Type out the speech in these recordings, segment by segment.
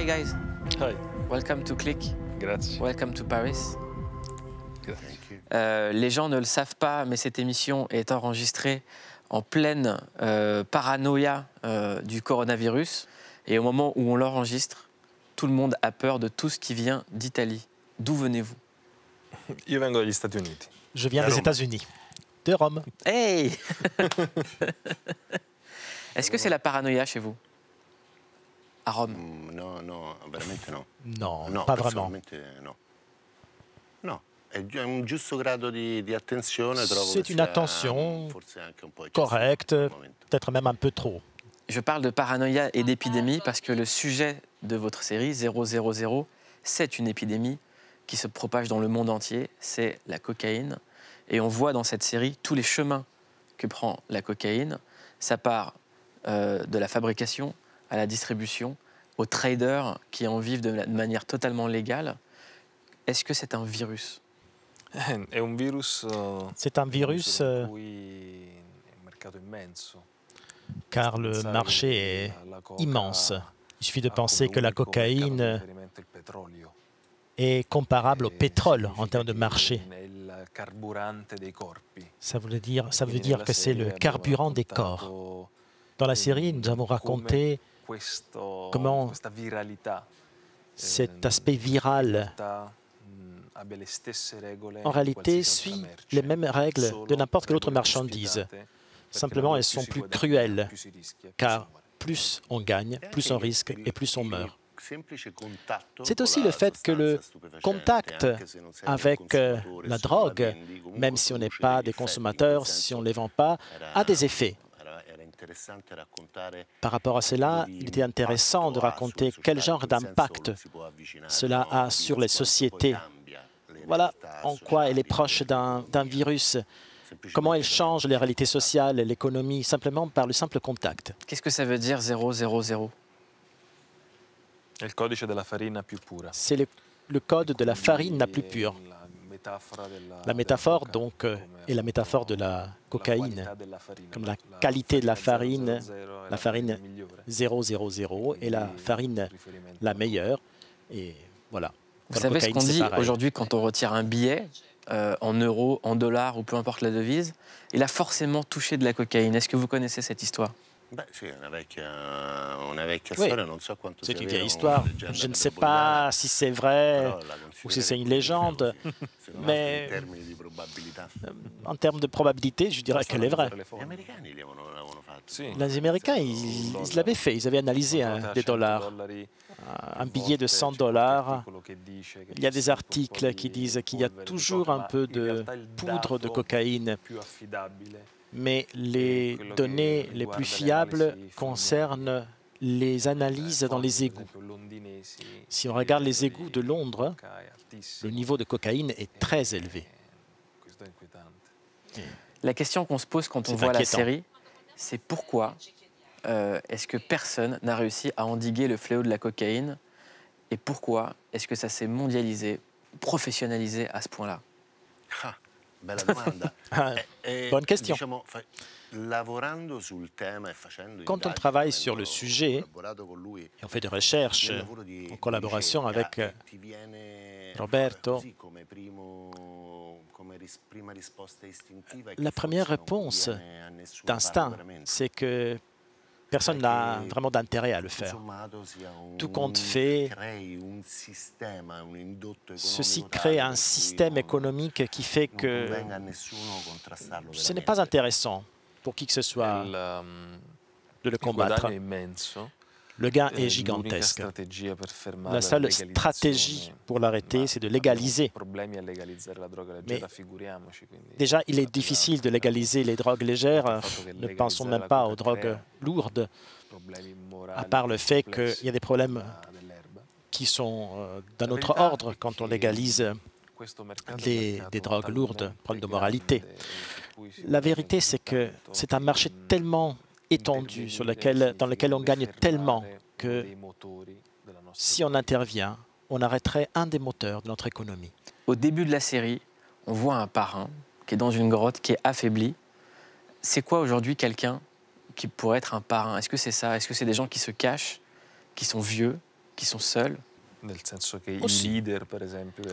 Hi guys. Hi. Welcome to Click. Grazie. Welcome to Paris. Grazie. Les gens ne le savent pas, mais cette émission est enregistrée en pleine paranoïa du coronavirus. Et au moment où on l'enregistre, tout le monde a peur de tout ce qui vient d'Italie. D'où venez-vous? Io vengo dagli Stati Uniti. Je viens Da des Rome. États-Unis, de Rome. Hey. Est-ce que c'est la paranoïa chez vous? À Rome? No, no, veramente no. Non, No, pas vraiment. personalmente no. No, è un giusto grado di attenzione, trovo C'est che une sia attention forse anche un po' correcte, eccessiva al momento. peut-être même un peu trop. Je parle de paranoïa et d'épidémie parce que le sujet de votre série 000, c'est une épidémie qui se propage dans le monde entier, c'est la cocaïne. Et on voit dans cette série tous les chemins que prend la cocaïne. Ça part de la fabrication à la distribution, aux traders qui en vivent de manière totalement légale. Est-ce que c'est un virus? È un virus. C'est un virus per cui è un mercato immenso. car le marché est immense. Il suffit de penser que la cocaïne est comparable au pétrole en termes de marché. Ça veut dire que c'est le carburant des corps. Dans la série, nous avons raconté comment cet aspect viral, en réalité, suit les mêmes règles de n'importe quelle autre marchandise. Simplement, elles sont plus cruelles, car plus on gagne, plus on risque et plus on meurt. C'est aussi le fait que le contact avec la drogue, même si on n'est pas des consommateurs, si on ne les vend pas, a des effets. Par rapport à cela, il était intéressant de raconter quel genre d'impact cela a sur les sociétés. Voilà en quoi elle est proche d'un virus. Comment elle change les réalités sociales et l'économie simplement par le simple contact. Qu'est-ce que ça veut dire 000? È il codice della farina più pura. C'est le code de la farine la plus pure. La métaphore, donc, est la métaphore de la cocaïne, comme la qualité de la farine 000 est la farine la meilleure. Et voilà. Vous Pour la savez ce cocaïne, qu'on c'est dit pareil. aujourd'hui quand on retire un billet en euros, en dollars ou peu importe la devise, il a forcément touché de la cocaïne. Est-ce que vous connaissez cette histoire? Beh, sì, è una vecchia Oui, storia, non so quanto c'est sia une vera vieille o histoire. una leggenda Je ne sais napoletana, pas si c'est vrai però la ou si c'est une considero légende, così. Secondo me, mais in termini di probabilità. en termes de probabilité, je dirais qu'elle est vraie. Gli americani l'avevano fatto. Sì. Les Américains, ils l'avaient fait. Ils avaient analysé des dollars. Un billet de 100 $. Il y a des articles qui disent qu'il y a toujours un peu de poudre de cocaïne, mais les données les plus fiables concernent les analyses dans les égouts. Si on regarde les égouts de Londres, le niveau de cocaïne est très élevé. La question qu'on se pose quand on C'est voit la inquiétant. série, c'est pourquoi est-ce que personne n'a réussi à endiguer le fléau de la cocaïne et pourquoi est-ce que ça s'est mondialisé, professionnalisé à ce point-là? Ah, bella domanda. Bonne question. Diciamo, lavorando sul tema e facendo Quand on indagini, travaille sur avendo le sujet collaborato con lui, et on fait des recherches del lavoro di en collaboration ricerca, avec ti viene Roberto, così come prima risposta istintiva è che la première forse non réponse conviene a nessuno d'instinct, farlo veramente. c'est que personne n'a vraiment d'intérêt à le faire. Sommato sia Tout compte fait, crei un sistema, un indotto ceci economico crée tale un per cui système non économique qui fait convenga que a nessuno contrastarlo ce n'est veramente. pas intéressant pour qui que ce soit de le combattre. guadagno è immenso. Le gain est L'unica gigantesque. strategia per fermare La seule legalizzazione, stratégie pour l'arrêter, c'est de abbiamo légaliser. problemi a legalizzare la droga Mais leggera, figuriamoci. Quindi déjà, il est infatti difficile de légaliser les drogues légères. Ne pensons même pas aux drogues lourdes, problemi à morali part le fait complessi qu'il y a des problèmes dell'erba. qui sont d'un autre ordre quand on légalise Questo mercato è un des mercato drogues lourdes, problème de moralité. grande, su cui si La guadagna vérité, c'est que tanto, c'est un marché tellement étendu, dans lequel on gagne tellement que dei motori della nostra si on intervient, on arrêterait un des moteurs de notre économie. Au début de la série, on voit un parrain qui est dans une grotte, qui est affaibli. C'est quoi aujourd'hui quelqu'un qui pourrait être un parrain? Est-ce que c'est ça? Est-ce que c'est des gens qui se cachent, qui sont vieux, qui sont seuls. Nel senso che i Aussi. leader, per esempio,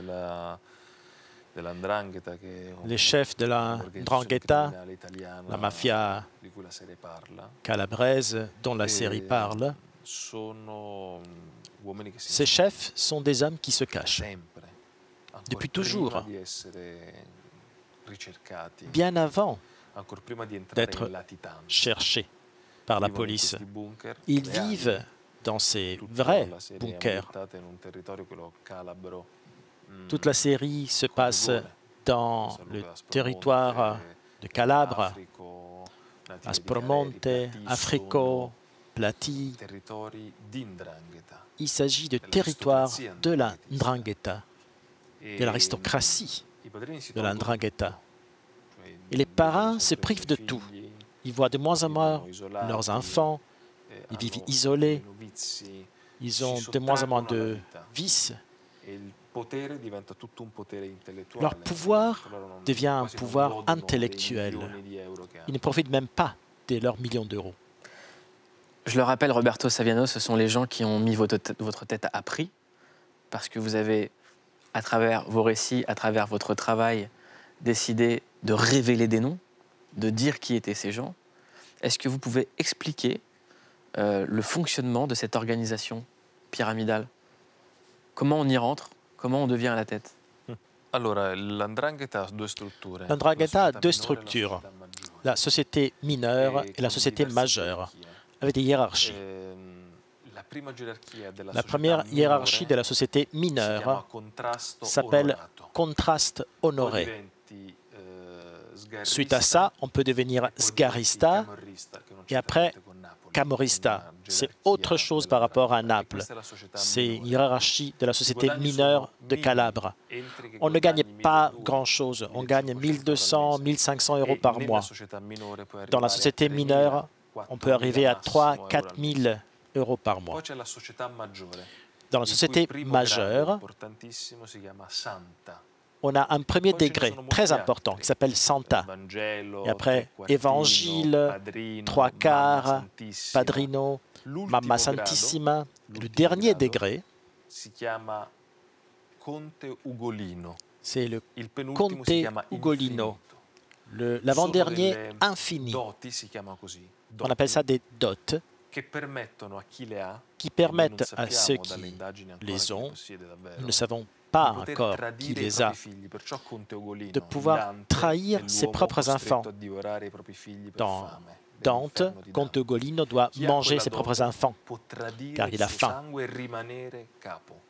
dell''ndrangheta, che è Les chefs de la un'organizzazione 'ndrangheta, criminale italiana la mafia di cui la serie parla, calabraise dont la série parle, sono uomini che si ces chefs sont des hommes qui se cachent. sempre, ancor Depuis prima toujours. di essere ricercati, Bien avant ancor prima di entrare d'être in latitanza. cherchés par la Vivono in police. questi bunker Ils reali. vivent dans ces Tutta vrais la serie è bunkers. ambientata in un territorio, quello calabro, Toute la série se passe dans le territoire de Calabre, Africo, Native di Aspromonte, Caleri, Platì, Africo, Plati. sono territori di 'ndrangheta. Il s'agit de territoires de la 'ndrangheta, de l'aristocratie I padrini si de la tolgono 'ndrangheta. tutto, cioè Et les parrains se sempre privent i de figli, tout. Ils voient de moins en moins vivono isolati, leurs enfants, ils vivent hanno isolés, meno vizi, ils ont si de moins en moins sottraggono alla de vita. vices. E il potere diventa tutto un potere intellettuale. Leur pouvoir Loro non- devient un quasi non pouvoir godono dei intellectuel. milioni di euro che hanno. Ils ne profitent même pas de leurs millions d'euros. Je le rappelle, Roberto Saviano, ce sont les gens qui ont mis votre tête à prix, parce que vous avez, à travers vos récits, à travers votre travail, décidé de révéler des noms, de dire qui étaient ces gens. Est-ce que vous pouvez expliquer le fonctionnement de cette organisation pyramidale? Comment on y rentre? Comment on devient à la tête? Allora, l''ndrangheta ha due strutture. L'Ndrangheta a La deux società minore e la structures, società maggiore. la société mineure et la con société diverse majeure, gerarchie. avec des hiérarchies. La prima gerarchia della La società première minore hiérarchie de la société si chiama mineure contrasto s'appelle onorato. contraste Poi honoré. diventi, sgarrista, Suite à ça, on peut devenir e poi sgarista diventi camorrista, che non et après c'entra niente con Napoli, camorrista. una C'est gerarchia autre chose par rapport à della- Naples. questa è la società C'est une minore. hiérarchie de la I société guadagni mineure sono de minimi. Calabre. Entri che On ne gagne guadagni pas 1.200, grand-chose. On 1.500 gagne al 1200, mese. 1500 euros E par nella mois. società minore puoi Dans la arrivare a société 3.000, mineure, on peut arriver à 3 massimo 4 000 euros par mois. Poi c'è la società maggiore. Dans la il cui société primo grado majeure, importantissimo si chiama Santa. on a un premier Poi ce ne degré sono molti très altri. important qui s'appelle Santa. Vangelo, Et après, Trequartino, Évangile, Padrino, Trois Mamma quarts, Santissima. Padrino, L'ultimo Mamma grado, Santissima. Le l'ultimo dernier grado, degré, si chiama Conte Ugolino. c'est le Il penultimo Conte si chiama Ugolino. Infinito. L'avant-dernier Sono delle infini. Doti si chiama così. On Doti, appelle ça des dots che permettono a chi le ha, qui e noi non permettent à sappiamo ceux dalle qui indagini ancora les chi le ont, possiede davvero, nous ne savons di pas poter encore qui tradire i les a, propri figli. Perciò Conte Ugolino, de pouvoir Dante, trahir è ses l'uomo propres costretto enfants. a divorare i propri figli per Dans fame. Dante, Nell'inferno di Conte Dante. Ugolino doit Chi ha manger quella ses propres dote enfants, può tradire car il il a suo faim. sangue e rimanere capo.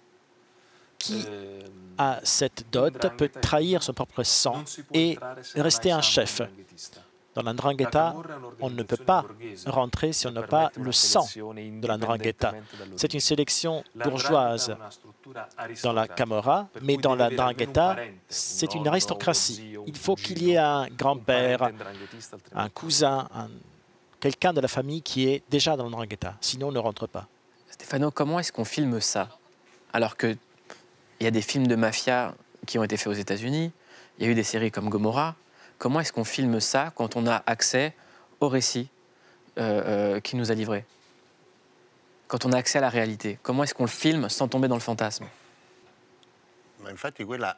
Qui Ehm, a cette dot peut trahir son propre sang non si può et entrare se non rester hai un sangue chef. ndrangheta. Dans La l'Ndrangheta, Camorra è on ne peut un'organizzazione pas borghese rentrer si on che n'a pas permette una le sang selezione de l'Ndrangheta. indipendentemente C'est une dall'origine. sélection La bourgeoise 'ndrangheta è una struttura dans la aristocratica, Camorra, per mais cui dans devi la avere almeno un Ndrangheta, parente, c'est un une nonno, un aristocratie. zio, Il un faut qu'il y cugino, ait un un grand-père, parente ndrangheta, altrimenti un cousin, quelqu'un de la famille qui est déjà dans l'Ndrangheta. Sinon, on ne rentre pas. Stefano, comment est-ce qu'on filme ça? Alors qu'il y a des films de mafia qui ont été faits aux États-Unis, il y a eu des séries comme Gomorrah. Comment est-ce qu'on filme ça quand on a accès au récit qu'il nous a livré? Quand on a accès à la réalité, comment est-ce qu'on le filme sans tomber dans le fantasme? Ma infatti quella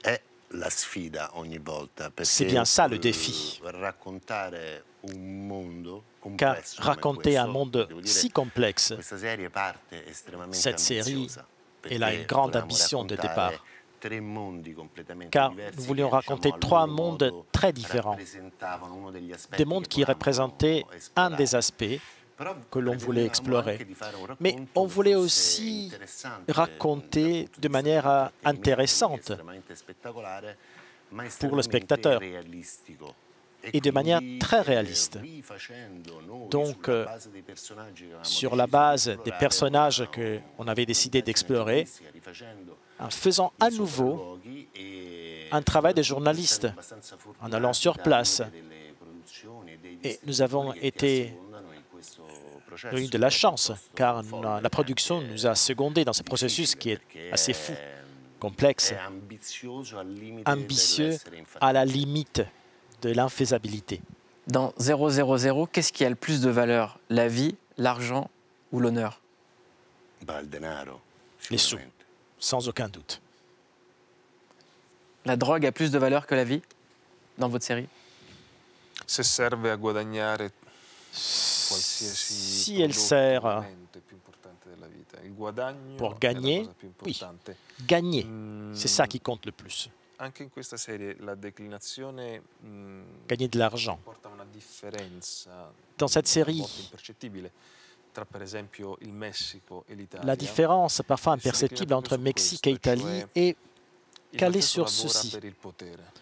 è la sfida ogni volta. C'est bien ça le défi. Raccontare un mondo Car complesso come raconter questo, un monde devo dire, si complexe, questa serie parte estremamente cette série, ambiziosa, elle a une perché grande volevamo ambition de raccontare départ. tre mondi completamente Car diversi nous voulions che, raconter diciamo, a trois loro mondes modo très différents. rappresentavano uno degli aspetti Des mondes che qui volevamo représentaient un des esplorare. aspects Però que l'on voulait pretendevamo explorer. anche di fare un Mais racconto on che voulait fosse aussi interessante raconter dal punto de vista manière dell'intrattenimento, intéressante estremamente spettacolare, ma pour le estremamente spectateur realistico. et de manière quindi, très réaliste. rifacendo noi Donc, sulla base dei personaggi che avevamo sur deciso la di base des esplorare, personnages una- qu'on avait décidé un'indagine d'explorer, giornalistica, rifacendo en faisant à nouveau sopralluoghi e un travail de soprattutto journaliste, essendo abbastanza en allant sur fortunati place. da avere delle produzioni e dei Et nous avons distributori che été assecondano in questo processo eu de la chance, piuttosto car folle, la production nous a secondé dans ce processus qui est perché assez fou, complexe, è ambizioso al limite ambitieux dell'essere infattibile. à la limite de l'infaisabilité. Dans 000, qu'est-ce qui a le plus de valeur? La vie, l'argent ou l'honneur? Va il denaro, les sous, sicuramente. sans aucun doute. La drogue a plus de valeur que la vie dans votre série? Se serve a guadagnare qualsiasi Si elle prodotto, sert elemento è più importante della vita. Il guadagno pour è la gagner, cosa più oui, importante. gagner, Mm, c'est ça qui compte le plus. Anche in questa serie la declinazione Gagner de l'argent. porta una differenza Dans cette série, molto impercettibile tra per esempio il Messico e l'Italia. la différence parfois imperceptible entre Mexique et Italie est Il calée mafioso sur lavora ceci. per il potere.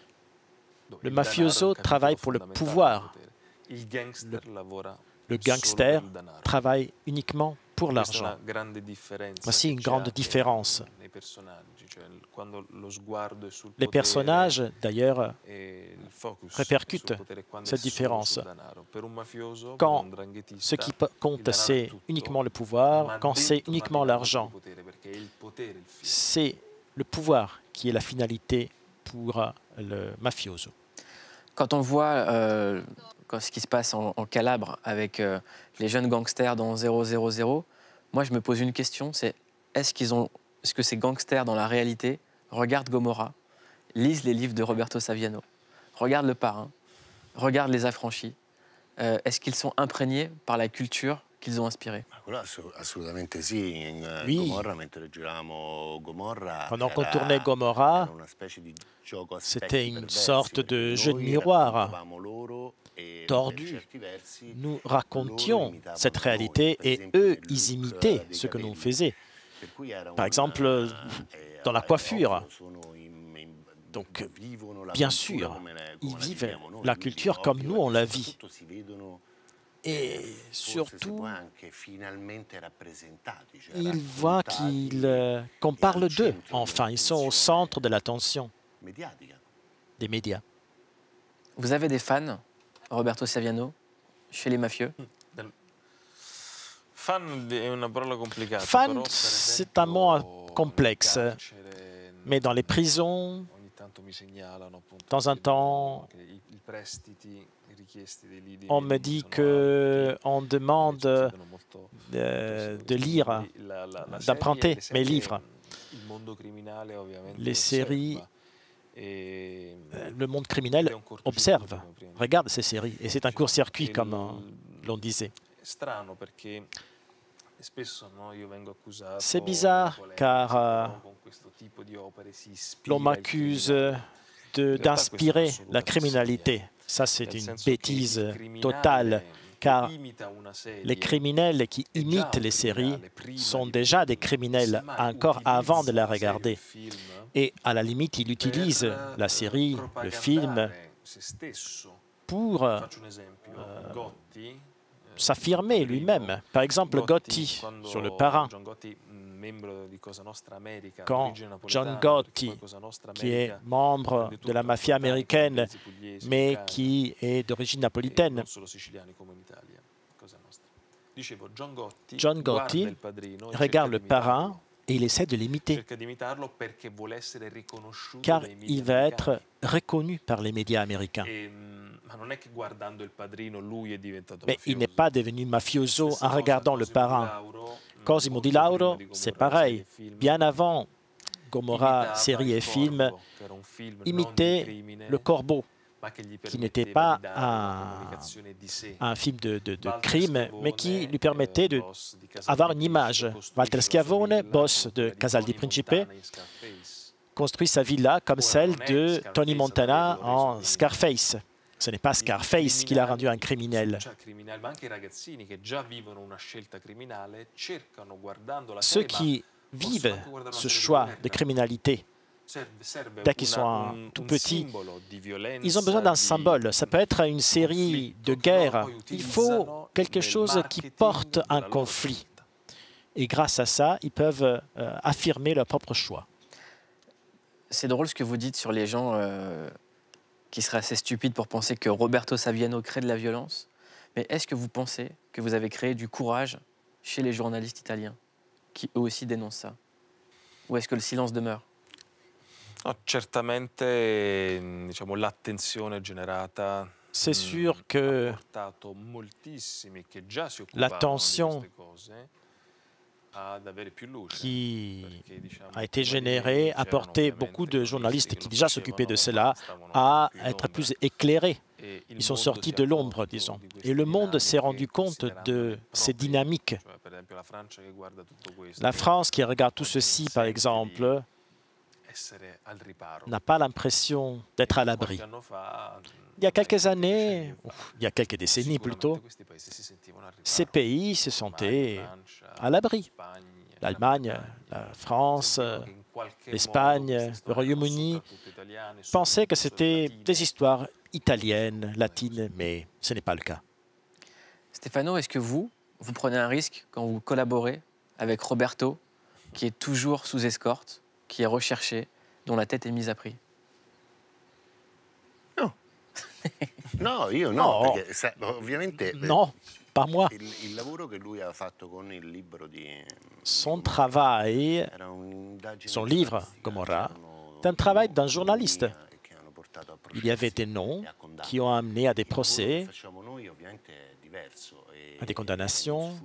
Le Il mafioso denaro è un travaille capitolo pour le fondamentale pouvoir. del potere. Il gangster lavora Le solo gangster per il denaro. travaille uniquement pour Questa è l'argent. una grande differenza Voici che une c'è grande anche différence. nei personaggi, cioè quando lo sguardo è sul Les potere personnages, d'ailleurs, e il focus répercutent è sul potere, quando cette è solo différence. sul denaro. Per un mafioso, per Quand un dranghettista, ce qui il compte, denaro è c'est tutto, uniquement le ma pouvoir, quand c'est dentro una uniquement dinamica l'argent, di potere, perché è il potere il film. c'est le pouvoir qui est la finalité pour le mafioso. Quand on voit ce qui se passe en Calabre avec les jeunes gangsters dans 000, moi je me pose une question, c'est est-ce que ces gangsters dans la réalité regardent Gomorrah, lisent les livres de Roberto Saviano, regardent Le Parrain, regardent Les Affranchis? Est-ce qu'ils sont imprégnés par la culture qu'ils ont inspirée? Quello assolutamente sì. In Oui. Gomorra, mentre giravamo Gomorra, Pendant qu'on era- tournait Gomorrah, era una specie di gioco a c'était specchi une perversi, sorte perché de jeu de noi miroir raccontavamo loro e tordu. per certi versi nous loro racontions imitavano cette noi. réalité Per et esempio, eux, nel ils look imitaient dei ce que nous capelli. faisions. Per cui era Par exemple, dans la coiffure. Donc, bien sûr, ils vivent la culture comme nous, on la vit. Et surtout, ils voient qu'on parle d'eux. Enfin, ils sont au centre de l'attention des médias. Vous avez des fans, Roberto Saviano, chez les mafieux? Fan è una parola complicata. Fan, però, per c'est un mot esempio, complexe, nel carcere, mais dans les prisons, ogni tanto mi segnalano, appunto, de temps en che temps, che i prestiti richiesti dei leader on me dit qu'on demande de lire, d'emprunter mes livres. Les séries, le monde criminel observe, regarde ces séries, et c'est un court-circuit, comme l'on disait. C'est bizarre, car l'on m'accuse d'inspirer la criminalité. Ça, c'est une bêtise totale, car les criminels qui imitent les séries sont déjà des criminels encore avant de la regarder. Et à la limite, ils utilisent la série, le film, pour s'affirmer lui-même. Par exemple, Gotti, sur Le Parrain. Quand John Gotti, qui est membre de la mafia américaine, mais qui est d'origine napolitaine, John Gotti regarde Le Parrain et il essaie de l'imiter, car il va être reconnu par les médias américains. Mais il n'est pas devenu mafioso en regardant Le Parrain. Cosimo Di Lauro, c'est pareil. Bien avant Gomorrah, série et film, imitait Le Corbeau, qui n'était pas un film de crime, mais qui lui permettait d'avoir une image. Walter Schiavone, boss de Casal di Principe, construit sa villa comme celle de Tony Montana en Scarface. Ce n'est pas Scarface qui l'a rendu un criminel. Ceux qui vivent ce choix de criminalité, dès qu'ils sont tout petits, ils ont besoin d'un symbole. Ça peut être une série de guerre. Il faut quelque chose qui porte un conflit. Et grâce à ça, ils peuvent affirmer leur propre choix. C'est drôle ce que vous dites sur les gens qui seraient assez stupides pour penser que Roberto Saviano crée de la violence. Mais est-ce que vous pensez que vous avez créé du courage chez les journalistes italiens, qui eux aussi dénoncent ça? Ou est-ce que le silence demeure? Certamente, diciamo, l'attenzione generata C'est sûr que l'attention qui a été généré, a porté beaucoup de journalistes qui déjà s'occupaient de cela à être plus éclairés. Ils sont sortis de l'ombre, disons. Et le monde s'est rendu compte de ces dynamiques. La France, qui regarde tout ceci, par exemple, n'a pas l'impression d'être à l'abri. Il y a quelques années, il y a quelques décennies plutôt, ces pays se sentaient à l'abri. L'Allemagne, la France, l'Espagne, le Royaume-Uni pensaient que c'était des histoires italiennes, latines, mais ce n'est pas le cas. Stefano, est-ce que vous prenez un risque quand vous collaborez avec Roberto, qui est toujours sous escorte, qui est recherché, dont la tête est mise à prix? No. No, io no, perché ovviamente non, pas moi. il lavoro che lui ha fatto con il libro di Son travail, son livre, Gomorra, est un travail d'un journaliste. Il y avait des noms qui ont amené à des procès, à des condamnations.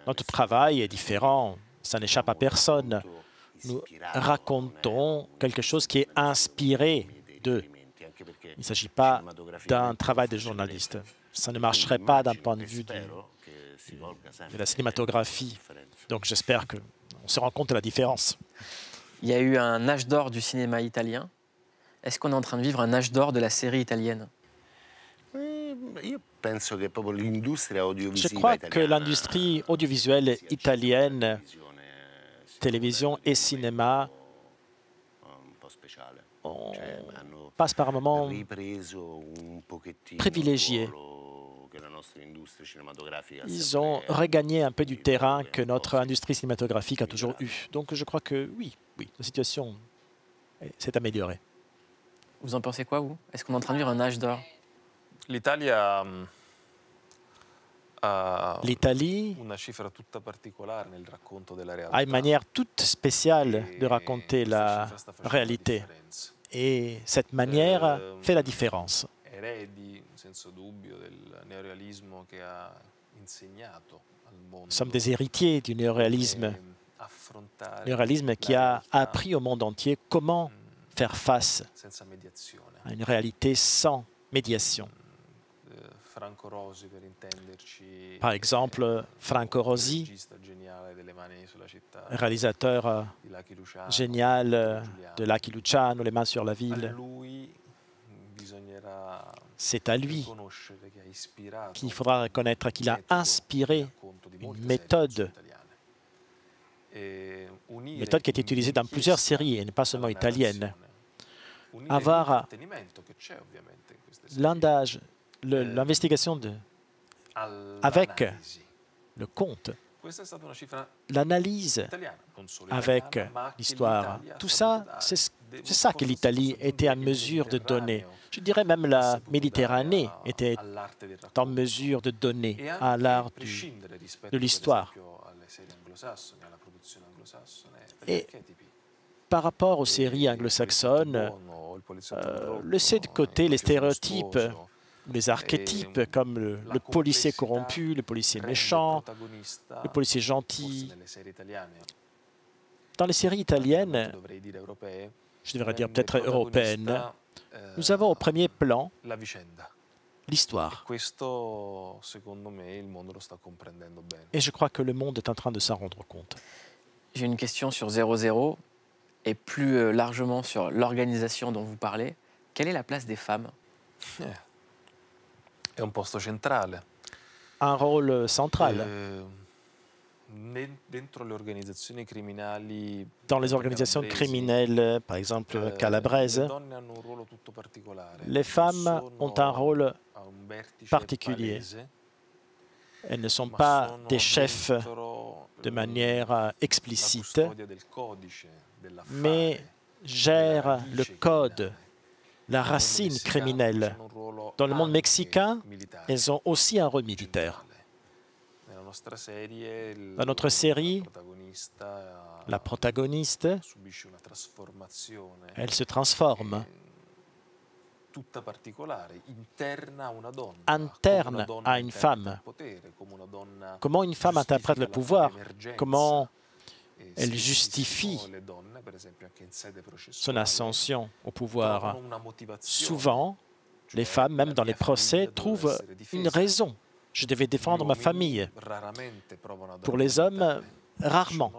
Notre travail est différent, ça n'échappe à personne. Nous racontons quelque chose qui est inspiré d'eux. Il ne s'agit pas d'un travail de journaliste. Ça ne marcherait pas d'un point de vue de la cinématographie. Donc j'espère qu'on se rend compte de la différence. Il y a eu un âge d'or du cinéma italien. Est-ce qu'on est en train de vivre un âge d'or de la série italienne? Je crois que l'industrie audiovisuelle italienne, télévision et cinéma, passe par un moment privilégié. Ils ont regagné un peu du terrain que notre industrie cinématographique a toujours eu. Donc je crois que oui, la situation s'est améliorée. Vous en pensez quoi, vous? Est-ce qu'on est en train de vivre un âge d'or? L'Italie a une manière toute spéciale de raconter la réalité. Et cette manière fait la différence. Nous sommes des héritiers du néoréalisme qui a appris au monde entier comment faire face à une réalité sans médiation. Par exemple, Franco Rosi, réalisateur génial de Lucky Luciano, Les mains sur la ville. C'est à lui qu'il faudra reconnaître qu'il a inspiré une méthode qui est utilisée dans plusieurs séries et pas seulement italienne. Avoir l'investigation avec le conte, l'analyse avec l'histoire, tout ça, c'est ça que l'Italie était en mesure de donner. Je dirais même la Méditerranée était en mesure de donner à l'art de l'histoire. Et par rapport aux séries anglo-saxonnes, laisser de côté les stéréotypes, les archétypes comme le policier corrompu, le policier méchant, le policier gentil. Dans les séries italiennes, je devrais dire peut-être européennes, nous avons au premier plan l'histoire. Et je crois que le monde est en train de s'en rendre compte. J'ai une question sur 00 et plus largement sur l'organisation dont vous parlez. Quelle est la place des femmes? È un posto centrale. Un rôle central. Dans les organisations criminelles, par exemple calabraises, les femmes ont un rôle particulier. Elles ne sont pas des chefs de manière explicite, mais gèrent le code, la racine criminelle. Dans le monde mexicain, elles ont aussi un rôle militaire. Dans notre série, la protagoniste, elle se transforme. Interne à une femme. Comment une femme interprète le pouvoir, comment Elle justifie son ascension au pouvoir. Souvent, les femmes, même dans les procès, trouvent une raison. Je devais défendre ma famille. Pour les hommes, rarement.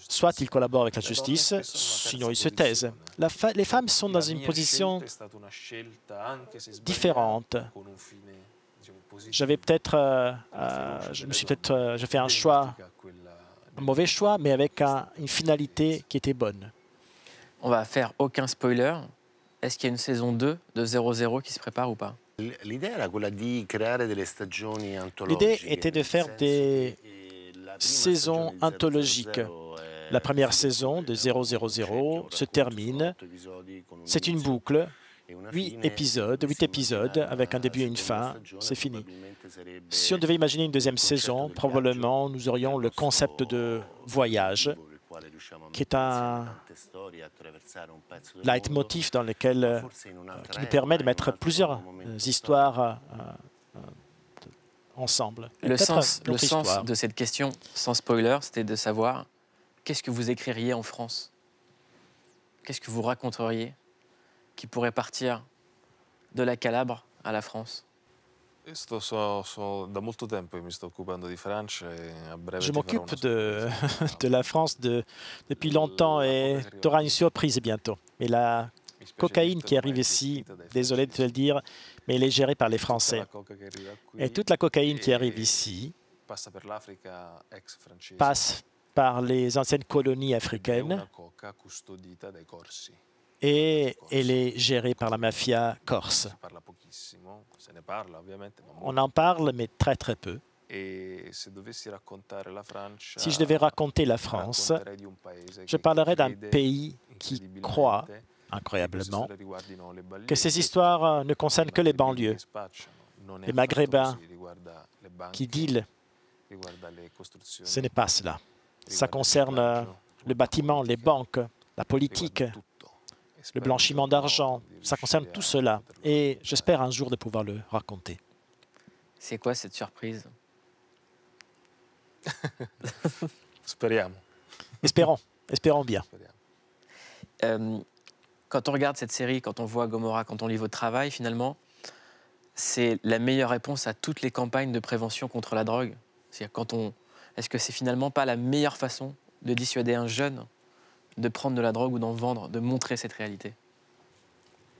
Soit ils collaborent avec la justice, sinon ils se taisent. Les femmes sont dans une position différente. J'avais peut-être, j'ai fait un choix, un mauvais choix, mais avec une finalité qui était bonne. On va faire aucun spoiler. Est-ce qu'il y a une saison 2 de 0-0 qui se prépare ou pas? L'idée était de faire des saisons anthologiques. La première saison de 000 se termine. C'est une boucle, 8 épisodes avec un début et une fin, c'est fini. Si on devait imaginer une deuxième saison, probablement nous aurions le concept de voyage, qui est un leitmotiv dans lequel, qui nous permet de mettre plusieurs histoires ensemble. Le sens de cette question, sans spoiler, c'était de savoir qu'est-ce que vous écririez en France? Qu'est-ce que vous raconteriez qui pourrait partir de la Calabre à la France? Je m'occupe de la France depuis longtemps et tu auras une surprise bientôt. Mais la cocaïne qui arrive ici, désolé de te le dire, mais elle est gérée par les Français. Et toute la cocaïne qui arrive ici passe par les anciennes colonies africaines et elle est gérée par la mafia corse. On en parle, mais très très peu. Si je devais raconter la France, je parlerais d'un pays qui croit, incroyablement, que ces histoires ne concernent que les banlieues. Les Maghrébins qui dealent, ce n'est pas cela. Ça concerne le bâtiment, les banques, la politique, le blanchiment d'argent. Ça concerne tout cela. Et j'espère un jour de pouvoir le raconter. C'est quoi cette surprise? Espérons bien. Quand on regarde cette série, quand on voit Gomorrah, quand on lit votre travail, finalement, c'est la meilleure réponse à toutes les campagnes de prévention contre la drogue. Est-ce que c'est finalement pas la meilleure façon de dissuader un jeune de prendre de la drogue ou d'en vendre, de montrer cette réalité?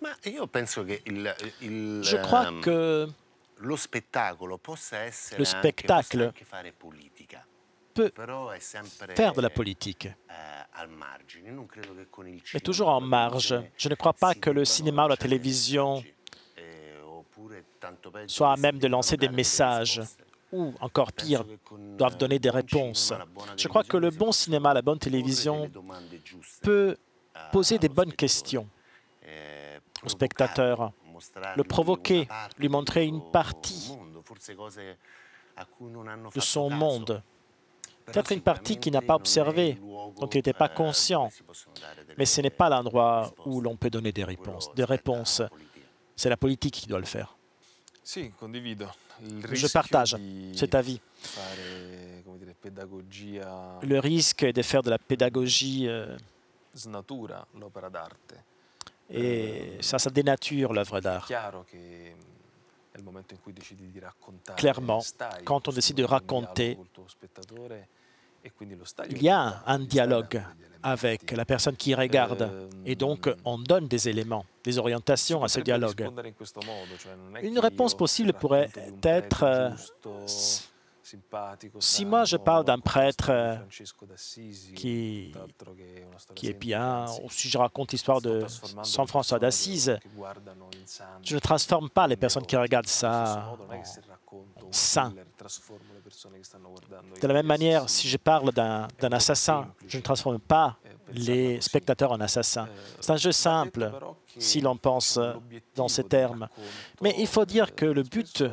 Je crois que le spectacle peut faire de la politique, mais toujours en marge. Je ne crois pas que le cinéma ou la télévision soient à même de lancer des messages ou, encore pire, doivent donner des réponses. Je crois que le bon cinéma, la bonne télévision peut poser des bonnes questions au spectateur, le provoquer, lui montrer une partie de son monde, peut-être une partie qu'il n'a pas observée, dont il n'était pas conscient. Mais ce n'est pas l'endroit où l'on peut donner des réponses. C'est la politique qui doit le faire. Je partage cet avis. Le risque est de faire de la pédagogie et ça dénature l'œuvre d'art. Clairement, quand on décide de raconter, il y a un dialogue avec la personne qui regarde et donc on donne des éléments, des orientations à ce dialogue. Une réponse possible pourrait être si moi je parle d'un prêtre qui est bien, ou si je raconte l'histoire de Saint François d'Assise, je ne transforme pas les personnes qui regardent ça en saints. De la même manière, si je parle d'un assassin, je ne transforme pas les spectateurs en assassins. C'est un jeu simple, si l'on pense dans ces termes. Mais il faut dire que le but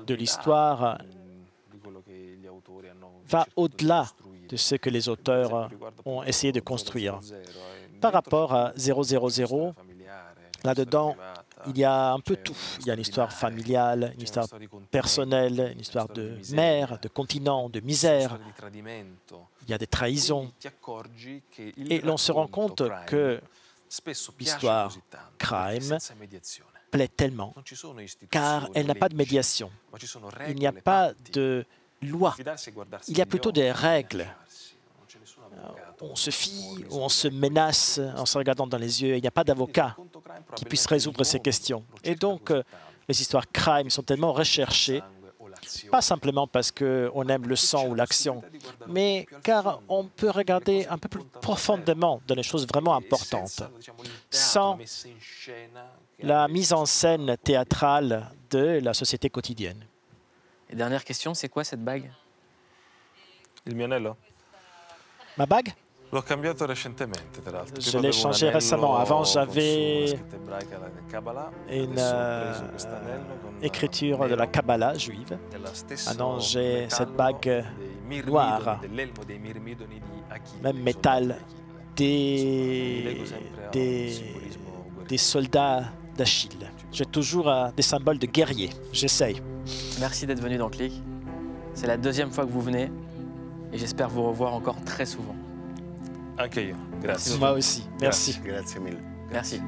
de l'histoire va au-delà de ce que les auteurs ont essayé de construire. Par rapport à 000, là-dedans, il y a un peu tout. Il y a une histoire familiale, une histoire personnelle, une histoire de mer, de continent, de misère. Il y a des trahisons. Et l'on se rend compte que l'histoire crime plaît tellement, car elle n'a pas de médiation. Il n'y a pas de loi. Il y a plutôt des règles. On se fie ou on se menace en se regardant dans les yeux. Il n'y a pas d'avocat qui puisse résoudre ces questions. Et donc, les histoires crime sont tellement recherchées, pas simplement parce qu'on aime le sang ou l'action, mais car on peut regarder un peu plus profondément dans les choses vraiment importantes, sans la mise en scène théâtrale de la société quotidienne. Et dernière question, c'est quoi cette bague? Il mio anello? Ma bague? L'ho cambiato recentemente, tra l'altro. Je l'ai changé récemment. Avant, j'avais une écriture de la Kabbalah juive. Maintenant, j'ai cette bague noire, même métal, des soldats d'Achille. J'ai toujours des symboles de guerrier. J'essaye. Merci d'être venu dans Click. C'est la deuxième fois que vous venez et j'espère vous revoir encore très souvent. Anche io. Grazie. Moi aussi. Merci. Grazie mille. Merci.